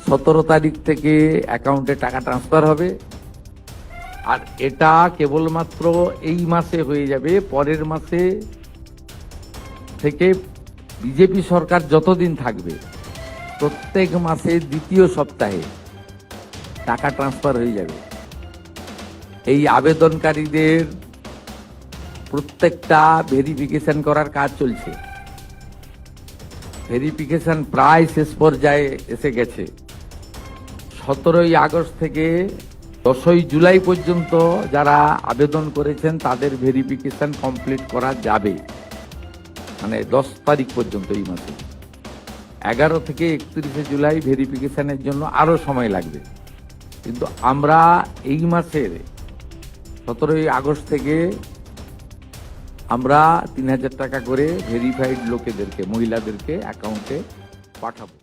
17 তারিখ থেকে অ্যাকাউন্টে টাকা ট্রান্সফার হবে। আর এটা কেবলমাত্র এই মাসে হয়ে যাবে, পরের মাসে থেকে বিজেপি সরকার যতদিন থাকবে প্রত্যেক মাসে দ্বিতীয় সপ্তাহে টাকা ট্রান্সফার হয়ে যাবে। এই আবেদনকারীদের প্রত্যেকটা ভেরিফিকেশন করার কাজ চলছে। ভেরিফিকেশন প্রায় শেষ পর্যায়ে এসে গেছে। 17ই আগস্ট থেকে 10ই জুলাই পর্যন্ত যারা আবেদন করেছেন তাদের ভেরিফিকেশন কমপ্লিট করা যাবে, মানে 10 তারিখ পর্যন্ত এই মাসে। 11 থেকে 31শে জুলাই ভেরিফিকেশনের জন্য আরো সময় লাগবে। কিন্তু আমরা এই মাসের 17ই আগস্ট থেকে আমরা 3000 টাকা করে ভেরিফাইড লোকেদেরকে, মহিলাদেরকে অ্যাকাউন্টে পাঠাবো।